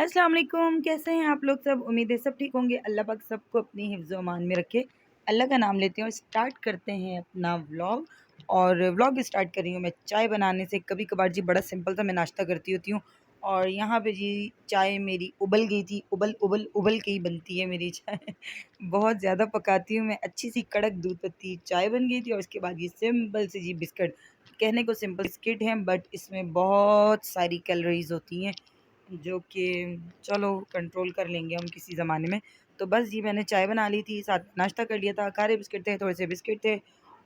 अस्सलाम वालेकुम, कैसे हैं आप लोग सब? उम्मीद है सब ठीक होंगे। अल्लाह पाक सबको अपनी हिफ्ज़ व अमान में रखे। अल्लाह का नाम लेते हैं और स्टार्ट करते हैं अपना व्लॉग। और व्लॉग स्टार्ट कर रही हूँ मैं चाय बनाने से। कभी-कभार जी बड़ा सिंपल सा मैं नाश्ता करती होती हूँ और यहाँ पे जी चाय मेरी उबल गई थी। उबल के ही बनती है मेरी चाय। बहुत ज़्यादा पकाती हूँ मैं, अच्छी-सी कड़क दूध पत्ती चाय बन गई थी और उसके बाद ये सिंपल सी जी बिस्किट। कहने को सिंपल बिस्किट हैं बट इसमें बहुत सारी कैलोरीज़ होती हैं। जो कि चलो कंट्रोल कर लेंगे हम किसी ज़माने में। तो बस जी मैंने चाय बना ली थी, साथ में नाश्ता कर लिया था, खारे बिस्किट थे, थोड़े से बिस्किट थे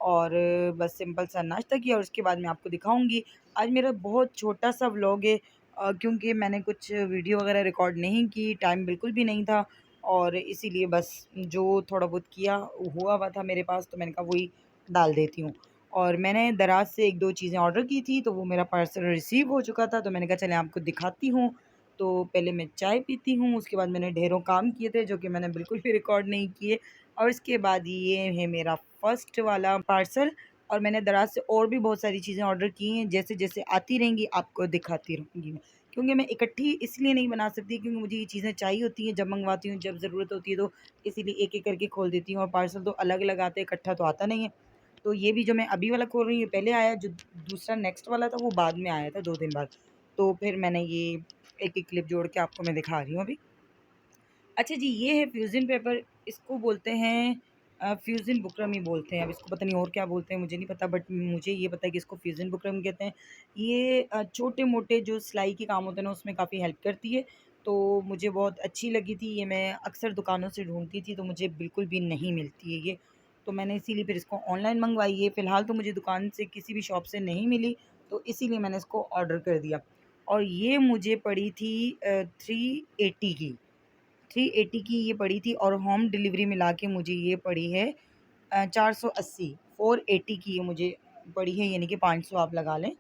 और बस सिंपल सा नाश्ता किया और उसके बाद मैं आपको दिखाऊँगी। आज मेरा बहुत छोटा-सा व्लॉग है क्योंकि मैंने कुछ वीडियो वगैरह रिकॉर्ड नहीं की, टाइम बिल्कुल भी नहीं था और इसीलिए बस जो थोड़ा बहुत किया हुआ हुआ था मेरे पास तो मैंने कहा वही डाल देती हूँ। और मैंने दराज़ से 1-2 चीज़ें ऑर्डर की थी, तो वो मेरा पार्सल रिसीव हो चुका था, तो मैंने कहा चलें आपको दिखाती हूँ। तो पहले मैं चाय पीती हूँ, उसके बाद मैंने ढेरों काम किए थे जो कि मैंने बिल्कुल भी रिकॉर्ड नहीं किए और उसके बाद ये है मेरा फर्स्ट वाला पार्सल। और मैंने दराज़ से और भी बहुत सारी चीज़ें ऑर्डर की हैं, जैसे-जैसे आती रहेंगी आपको दिखाती रहूँगी मैं। क्योंकि मैं इकट्ठी इसलिए नहीं बना सकती क्योंकि मुझे ये चीज़ें चाहिए होती हैं जब मँगवाती हूँ, जब ज़रूरत होती है तो इसीलिए एक-एक करके खोल देती हूँ और पार्सल तो अलग-अलग आते हैं, इकट्ठा तो आता नहीं है। तो ये भी जो मैं अभी वाला खोल रही हूँ, ये पहले आया, जो दूसरा नेक्स्ट वाला था वो बाद में आया था 2 दिन बाद। तो फिर मैंने ये एक-एक क्लिप जोड़ के आपको मैं दिखा रही हूँ अभी। अच्छा जी, ये है फ्यूज़न पेपर, इसको बोलते हैं फ्यूज़न बुकरम ही बोलते हैं। अब इसको पता नहीं और क्या बोलते हैं, मुझे नहीं पता बट मुझे ये पता है कि इसको फ्यूज़न बुकरम कहते हैं। ये छोटे-मोटे जो सिलाई के काम होते हैं ना, उसमें काफ़ी हेल्प करती है। तो मुझे बहुत अच्छी लगी थी ये, मैं अक्सर दुकानों से ढूँढती थी, तो मुझे बिल्कुल भी नहीं मिलती है ये। तो मैंने इसीलिए फिर इसको ऑनलाइन मँगवाई है। फ़िलहाल तो मुझे दुकान से किसी भी शॉप से नहीं मिली, तो इसीलिए मैंने इसको ऑर्डर कर दिया। और ये मुझे पड़ी थी 380 की। 380 की ये पड़ी थी और होम डिलीवरी मिला के मुझे ये पड़ी है 480। 480 की ये मुझे पड़ी है, यानी कि 500 आप लगा लें।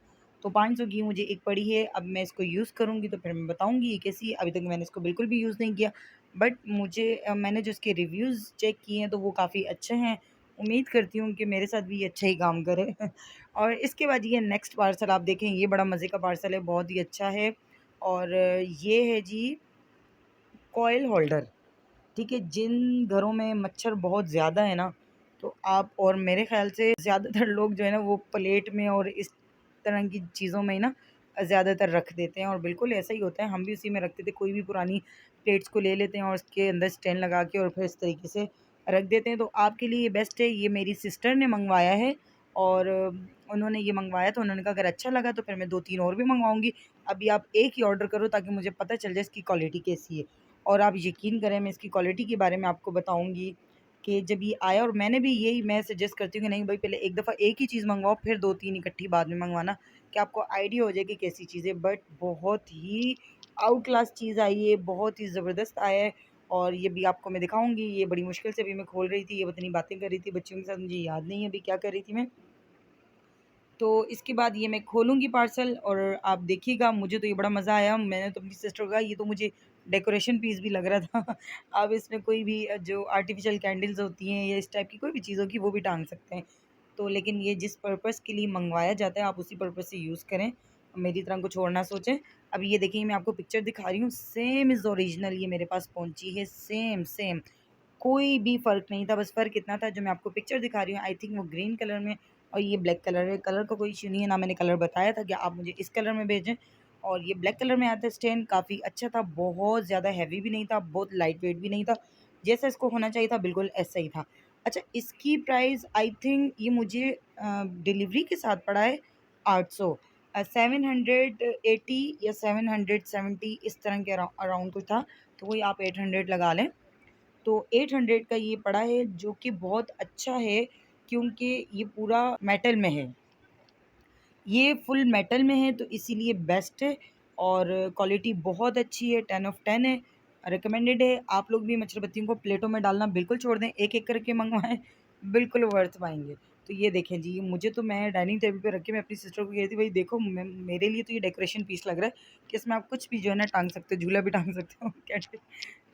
तो 500 की मुझे एक पड़ी है, अब मैं इसको यूज़ करूँगी तो फिर मैं बताऊँगी ये कैसी है। अभी तक मैंने इसको बिल्कुल भी यूज़ नहीं किया बट मुझे मैंने जो इसके रिव्यूज़ चेक किए हैं तो वो काफ़ी अच्छे हैं। उम्मीद करती हूँ कि मेरे साथ भी ये अच्छा ही काम करे। और इसके बाद ये नेक्स्ट पार्सल आप देखें, ये बड़ा मज़े का पार्सल है, बहुत ही अच्छा है। और ये है जी कॉइल होल्डर। ठीक है, जिन घरों में मच्छर बहुत ज़्यादा है ना, तो आप और मेरे ख़्याल से ज़्यादातर लोग जो है ना वो प्लेट में और इस तरह की चीज़ों में ही ना ज़्यादातर रख देते हैं और बिल्कुल ऐसा ही होता है, हम भी उसी में रखते थे। कोई भी पुरानी प्लेट्स को ले लेते हैं और उसके अंदर स्टैंड लगा के और फिर इस तरीके से रख देते हैं। तो आपके लिए ये बेस्ट है, ये मेरी सिस्टर ने मँगवाया है और उन्होंने ये मँगवाया तो उन्होंने कहा अगर अच्छा लगा तो फिर मैं 2-3 और भी मँगवाऊँगी। अभी आप एक ही ऑर्डर करो ताकि मुझे पता चल जाए इसकी क्वालिटी कैसी है। और आप यकीन करें, मैं इसकी क्वालिटी के बारे में आपको बताऊँगी कि जब ये आया, और मैंने भी यही मैं सजेस्ट करती हूँ कि नहीं भाई, पहले एक दफ़ा एक ही चीज़ मँगवाओ फिर 2-3 इकट्ठी बाद में मँगवाना, कि आपको आइडिया हो जाए कि कैसी चीज़ है। बट बहुत ही आउट क्लास चीज़ आई है, बहुत ही ज़बरदस्त आया है और ये भी आपको मैं दिखाऊँगी। ये बड़ी मुश्किल से अभी मैं खोल रही थी, ये पता नहीं बातें कर रही थी बच्चियों के साथ, मुझे याद नहीं है अभी क्या कर रही थी मैं। तो इसके बाद ये मैं खोलूँगी पार्सल और आप देखिएगा। मुझे तो ये बड़ा मज़ा आया। मैंने तो अपनी सिस्टर को कहा ये तो मुझे डेकोरेशन पीस भी लग रहा था। आप इसमें कोई भी जो आर्टिफ़िशियल कैंडल्स होती हैं या इस टाइप की कोई भी चीज़ होगी वो भी टांग सकते हैं। तो लेकिन ये जिस पर्पज़ के लिए मँगवाया जाता है आप उसी पर्पज़ से यूज़ करें, मेरी तरह कुछ और ना सोचें। अब ये देखिए, मैं आपको पिक्चर दिखा रही हूँ, सेम इज़ ओरिजिनल ये मेरे पास पहुँची है, सेम, सेम। कोई भी फ़र्क नहीं था, बस फ़र्क इतना था जो मैं आपको पिक्चर दिखा रही हूँ, आई थिंक वो ग्रीन कलर में और ये ब्लैक कलर है। कलर का कोई इश्यू नहीं है, ना मैंने कलर बताया था कि आप मुझे इस कलर में भेजें। और ये ब्लैक कलर में आया था स्टैंड, काफ़ी अच्छा था, बहुत ज़्यादा हेवी भी नहीं था, बहुत लाइट वेट भी नहीं था। जैसा इसको होना चाहिए था बिल्कुल ऐसा ही था। अच्छा, इसकी प्राइस आई थिंक ये मुझे डिलीवरी के साथ पड़ा है 800 780 या 770 इस तरह के अराउंड कुछ था, तो वही आप 800 लगा लें। तो 800 का ये पड़ा है जो कि बहुत अच्छा है क्योंकि ये पूरा मेटल में है। ये फुल मेटल में है तो इसीलिए बेस्ट है और क्वालिटी बहुत अच्छी है, 10 ऑफ 10 है, रिकमेंडेड है। आप लोग भी मच्छरबत्तियों को प्लेटों में डालना बिल्कुल छोड़ दें, एक-एक करके मँगवाएँ, बिल्कुल वर्थ पाएँगे। तो ये देखें जी, मुझे तो मैं डाइनिंग टेबल पे रख के मैं अपनी सिस्टर को कह रही थी, भई देखो मेरे लिए तो ये डेकोरेशन पीस लग रहा है कि इसमें आप कुछ भी जो है ना टाँग सकते हो, झूला भी टाँग सकते हो, कैंडल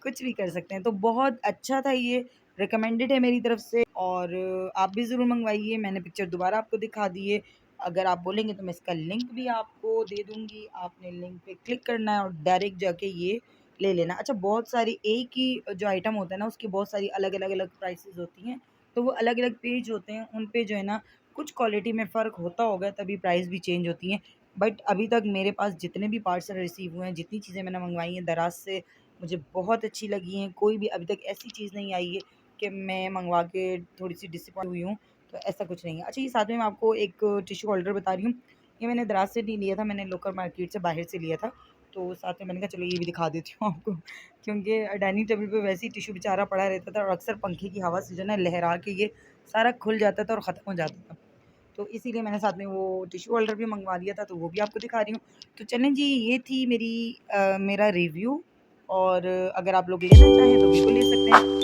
कुछ भी कर सकते हैं। तो बहुत अच्छा था ये, रिकमेंडेड है मेरी तरफ से और आप भी ज़रूर मँगवाइए। मैंने पिक्चर दोबारा आपको दिखा दी है। अगर आप बोलेंगे तो मैं इसका लिंक भी आपको दे दूँगी। आपने लिंक पे क्लिक करना है और डायरेक्ट जाके ये ले लेना। अच्छा, बहुत सारी एक ही जो आइटम होता है ना, उसकी बहुत सारी अलग प्राइसेस होती हैं, तो वो अलग पेज होते हैं, उन पे जो है ना कुछ क्वालिटी में फ़र्क होता होगा, तभी प्राइस भी चेंज होती हैं। बट अभी तक मेरे पास जितने भी पार्सल रिसीव हुए हैं, जितनी चीज़ें मैंने मंगवाई हैं दराज़ से, मुझे बहुत अच्छी लगी हैं। कोई भी अभी तक ऐसी चीज़ नहीं आई है कि मैं मंगवा के थोड़ी-सी डिसअपॉइंट हुई हूँ, तो ऐसा कुछ नहीं है। अच्छा, ये साथ में मैं आपको एक टिश्यू होल्डर बता रही हूँ। ये मैंने दराज़ से नहीं लिया था, मैंने लोकल मार्केट से बाहर से लिया था। तो साथ में मैंने कहा चलो ये भी दिखा देती हूँ आपको, क्योंकि डाइनिंग टेबल पे वैसे ही टिश्यू बेचारा पड़ा रहता था और अक्सर पंखे की हवा से जो है ना लहरा के ये सारा खुल जाता था और ख़त्म हो जाता था। तो इसीलिए मैंने साथ में वो टिश्यू होल्डर भी मँगवा लिया था, तो वो भी आपको दिखा रही हूँ। तो चलें जी, ये थी मेरा रिव्यू, और अगर आप लोग लेना चाहें तो बिल्कुल ले सकते हैं।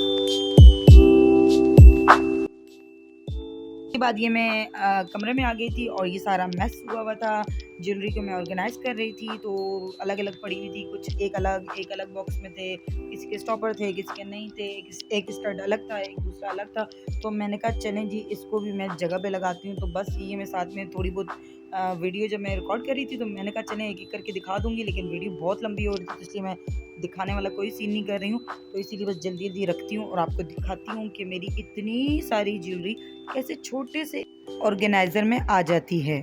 उसके बाद ये मैं कमरे में आ गई थी और ये सारा मेस हुआ हुआ था। ज्वेलरी को मैं ऑर्गेनाइज़ कर रही थी, तो अलग-अलग पड़ी हुई थी। कुछ एक अलग बॉक्स में थे, किसी के स्टॉपर थे, किसी के नहीं थे, एक स्टड अलग था, एक दूसरा अलग था। तो मैंने कहा चलें जी, इसको भी मैं जगह पे लगाती हूँ। तो बस ये मैं साथ में थोड़ी बहुत वीडियो जब मैं रिकॉर्ड कर रही थी, तो मैंने कहा चलें एक-एक करके दिखा दूँगी, लेकिन वीडियो बहुत लंबी हो रही थी, तो इसलिए मैं दिखाने वाला कोई सीन नहीं कर रही हूँ। तो इसीलिए बस जल्दी-जल्दी रखती हूँ और आपको दिखाती हूँ कि मेरी इतनी सारी ज्वेलरी कैसे छोटे से ऑर्गेनाइज़र में आ जाती है।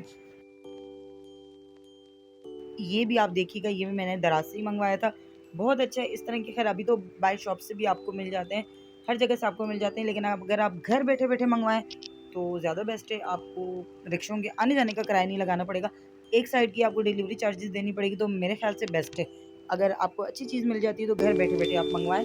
ये भी आप देखिएगा, ये भी मैंने दराज़ से ही मँगवाया था। बहुत अच्छा है इस तरह के, ख़ैर अभी तो बाय शॉप से भी आपको मिल जाते हैं, हर जगह से आपको मिल जाते हैं, लेकिन अगर आप घर बैठे-बैठे मँगवाएँ तो ज़्यादा बेस्ट है। आपको रिक्शों के आने-जाने का किराया नहीं लगाना पड़ेगा। एक साइड की आपको डिलीवरी चार्जेज़ देनी पड़ेगी, तो मेरे ख़्याल से बेस्ट है। अगर आपको अच्छी चीज़ मिल जाती है तो घर बैठे-बैठे आप मँगवाएँ।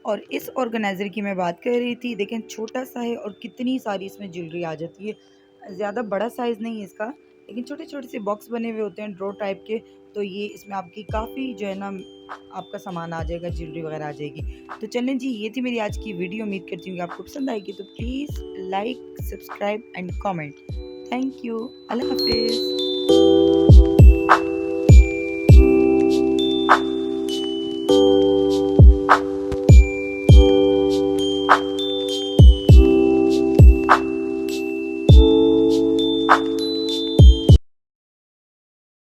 और इस ऑर्गेनाइज़र की मैं बात कर रही थी, देखें छोटा-सा है और कितनी सारी इसमें ज्वेलरी आ जाती है। ज़्यादा बड़ा साइज़ नहीं है इसका, लेकिन छोटे-छोटे से बॉक्स बने हुए होते हैं ड्रॉ टाइप के, तो ये इसमें आपकी काफ़ी जो है ना आपका सामान आ जाएगा, ज्वेलरी वगैरह आ जाएगी। तो चलें जी, ये थी मेरी आज की वीडियो, उम्मीद करती हूँ कि आपको पसंद आएगी, तो please like, subscribe and comment. Thank you. अल्लाह हाफ़िज़।